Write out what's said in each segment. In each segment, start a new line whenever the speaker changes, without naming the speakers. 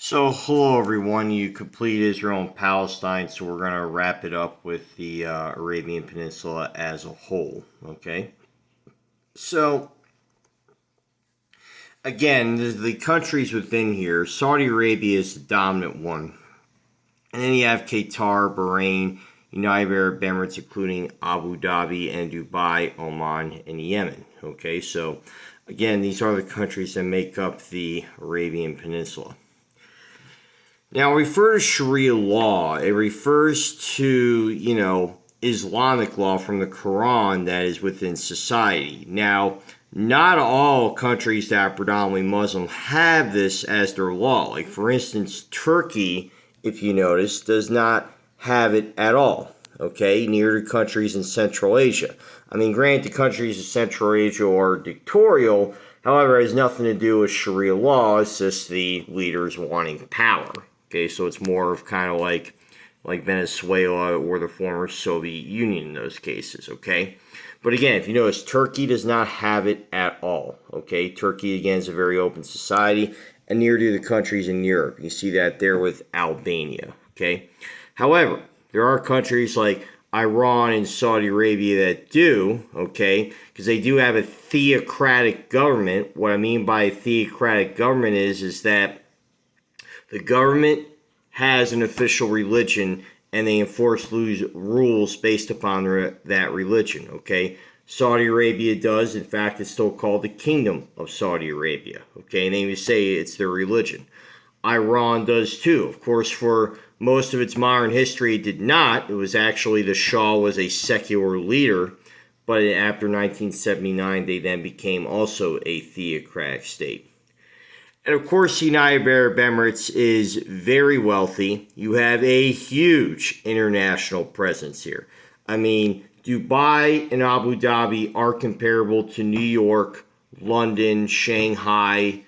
So, hello everyone. You complete Israel and Palestine, so we're going to wrap it up with the Arabian Peninsula as a whole. Okay? So, again, the countries within here, Saudi Arabia is the dominant one. And then you have Qatar, Bahrain, United Arab Emirates, including Abu Dhabi and Dubai, Oman, and Yemen. Okay? So, again, these are the countries that make up the Arabian Peninsula. Now, refer to Sharia law. It refers to, Islamic law from the Quran that is within society. Now, not all countries that are predominantly Muslim have this as their law. Like, for instance, Turkey, if you notice, does not have it at all. Okay, near to countries in Central Asia. I mean, granted, countries in Central Asia are dictatorial. However, it has nothing to do with Sharia law. It's just the leaders wanting power. Okay, so it's more of kind of like Venezuela or the former Soviet Union in those cases, okay? But again, if you notice, Turkey does not have it at all, okay? Turkey, again, is a very open society and near to the countries in Europe. You see that there with Albania, okay? However, there are countries like Iran and Saudi Arabia that do, okay? Because they do have a theocratic government. What I mean by a theocratic government is that the government has an official religion and they enforce rules based upon that religion, okay? Saudi Arabia does. In fact, it's still called the Kingdom of Saudi Arabia, okay? And they even say it's their religion. Iran does too. Of course, for most of its modern history, it did not. It was actually the Shah was a secular leader, but after 1979, they then became also a theocratic state. And of course, the United Arab Emirates is very wealthy. You have a huge international presence here. I mean, Dubai and Abu Dhabi are comparable to New York, London, Shanghai,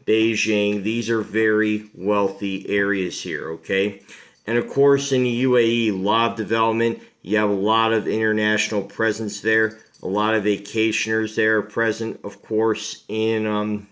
Beijing. These are very wealthy areas here, okay? And of course, in the UAE, a lot of development. You have a lot of international presence there. A lot of vacationers there are present, of course, in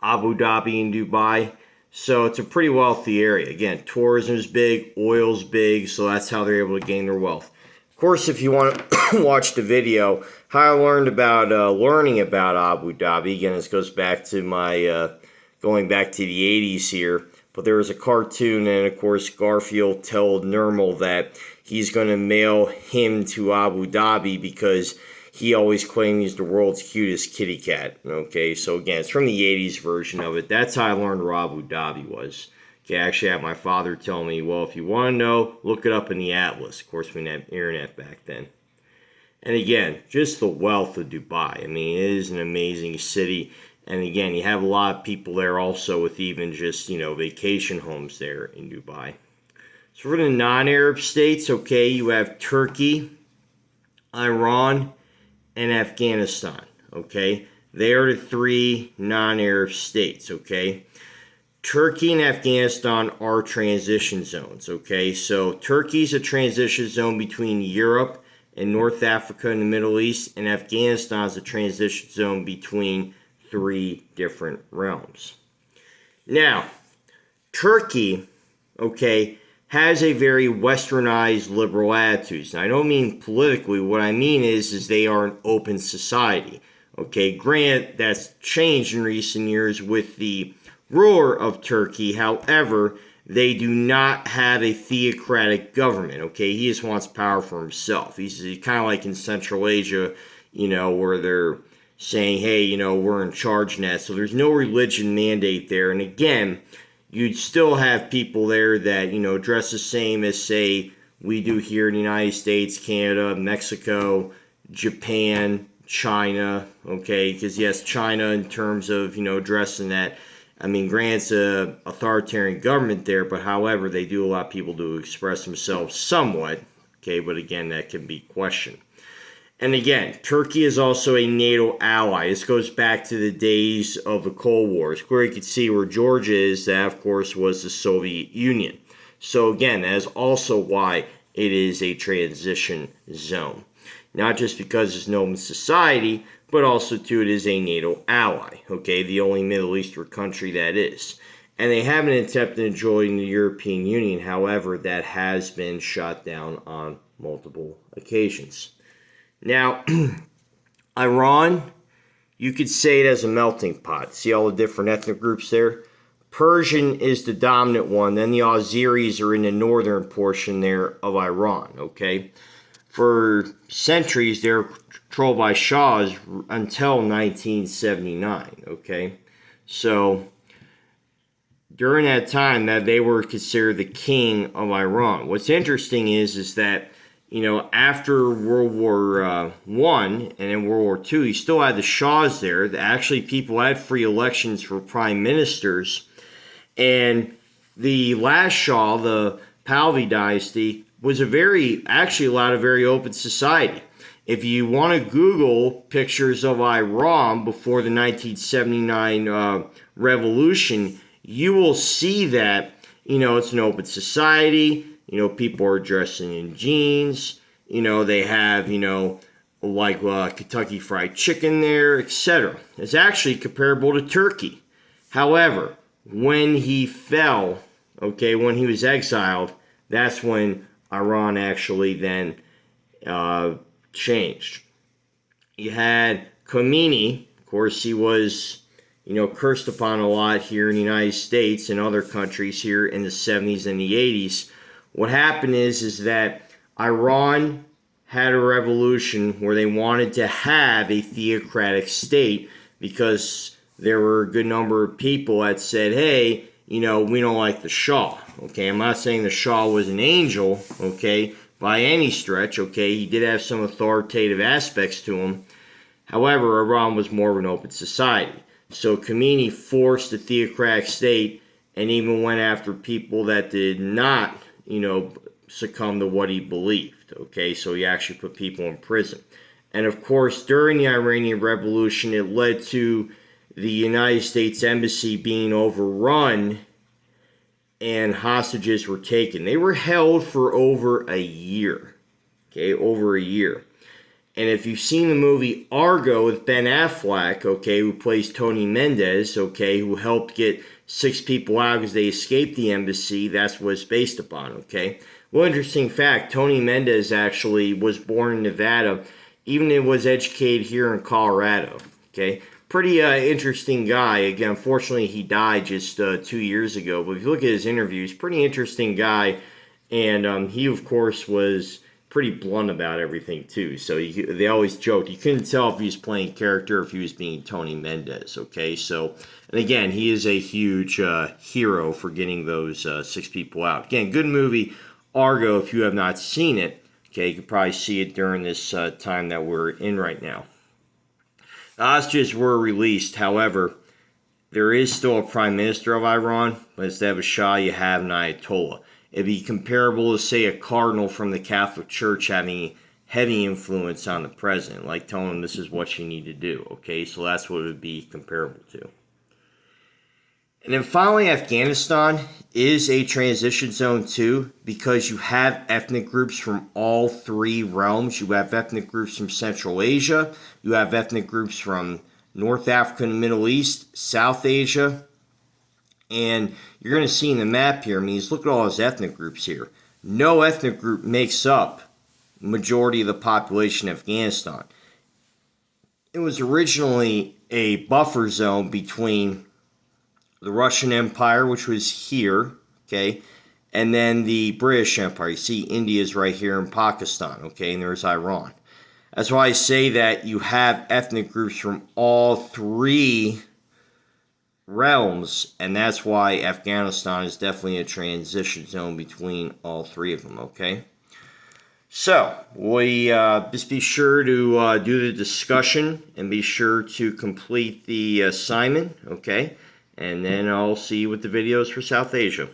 Abu Dhabi and Dubai. So it's a pretty wealthy area. Again, tourism is big, oil's big, so that's how they're able to gain their wealth. Of course, if you want to watch the video, how I learned about learning about Abu Dhabi, again, this goes back to my going back to the 80s here. But there was a cartoon, and of course, Garfield told Nermal that he's going to mail him to Abu Dhabi because he always claimed he's the world's cutest kitty cat. Okay, so again, it's from the 80s version of it. That's how I learned where Abu Dhabi was. Okay, I actually had my father tell me, well, if you want to know, look it up in the Atlas. Of course, we didn't have internet back then. And again, just the wealth of Dubai. I mean, it is an amazing city. And again, you have a lot of people there also with even just, vacation homes there in Dubai. So for the non-Arab states, okay, you have Turkey, Iran, and Afghanistan, okay? They are the three non-Arab states, okay? Turkey and Afghanistan are transition zones, okay? So Turkey's a transition zone between Europe and North Africa and the Middle East, and Afghanistan is a transition zone between three different realms. Now, Turkey, okay, has a very westernized liberal attitudes. Now, I don't mean politically. What I mean is they are an open society. Okay, granted, that's changed in recent years with the ruler of Turkey. However, they do not have a theocratic government. Okay, he just wants power for himself. He's kind of like in Central Asia, where they're saying, hey, we're in charge now. So there's no religion mandate there. And again, you'd still have people there that, dress the same as, say, we do here in the United States, Canada, Mexico, Japan, China, okay? Because, yes, China in terms of, dressing that, I mean, granted, it's an authoritarian government there, but however, they do allow people to express themselves somewhat, okay? But again, that can be questioned. And again, Turkey is also a NATO ally. This goes back to the days of the Cold Wars, where you can see where Georgia is. That, of course, was the Soviet Union. So again, that is also why it is a transition zone. Not just because it's an open society, but also, too, it is a NATO ally. Okay, the only Middle Eastern country that is. and they haven't attempted to join the European Union. However, that has been shot down on multiple occasions. Now, Iran, you could say it as a melting pot. See all the different ethnic groups there? Persian is the dominant one. Then the Azeris are in the northern portion there of Iran, okay? For centuries, they were controlled by Shahs until 1979, okay? So, during that time, that they were considered the king of Iran. What's interesting is that, after World War One and then World War II, you still had the Shahs there. Actually, people had free elections for prime ministers. And the last Shah, the Pahlavi dynasty, was actually allowed a very open society. If you want to Google pictures of Iran before the 1979 revolution, you will see that, it's an open society. People are dressing in jeans. They have, Kentucky Fried Chicken there, etc. It's actually comparable to Turkey. However, when he fell, when he was exiled, that's when Iran actually then changed. You had Khomeini. Of course, he was, cursed upon a lot here in the United States and other countries here in the 70s and the 80s. What happened is that Iran had a revolution where they wanted to have a theocratic state because there were a good number of people that said, hey, we don't like the Shah. Okay, I'm not saying the Shah was an angel, by any stretch, he did have some authoritative aspects to him. However, Iran was more of an open society. So Khomeini forced the theocratic state and even went after people that did not, succumb to what he believed. So he actually put people in prison. And of course, during the Iranian Revolution, it led to the United States Embassy being overrun and hostages were taken. They were held for over a year. Over a year. And if you've seen the movie Argo with Ben Affleck, who plays Tony Mendez, who helped get 6 people out because they escaped the embassy, that's what it's based upon, Well, interesting fact, Tony Mendez actually was born in Nevada, even though he was educated here in Colorado, Pretty interesting guy. Again, unfortunately, he died just 2 years ago. But if you look at his interviews, pretty interesting guy. And he, of course, was pretty blunt about everything, too. So they always joked. You couldn't tell if he was playing character or if he was being Tony Mendez, So, and again, he is a huge hero for getting those 6 people out. Again, good movie, Argo, if you have not seen it. You can probably see it during this time that we're in right now. The hostages were released. However, there is still a prime minister of Iran, but instead of a Shah, you have an Ayatollah. It'd be comparable to, say, a cardinal from the Catholic Church having heavy influence on the president, like telling him this is what you need to do, So that's what it would be comparable to. And then finally, Afghanistan is a transition zone too, because you have ethnic groups from all 3 realms. You have ethnic groups from Central Asia, you have ethnic groups from North Africa and the Middle East, South Asia, and you're going to see in the map here, look at all those ethnic groups here. No ethnic group makes up the majority of the population of Afghanistan. It was originally a buffer zone between the Russian Empire, which was here, and then the British Empire. You see India's right here in Pakistan, and there's Iran. That's why I say that you have ethnic groups from all 3 realms, and that's why Afghanistan is definitely a transition zone between all 3 of them, So, we just be sure to do the discussion and be sure to complete the assignment, And then I'll see you with the videos for South Asia.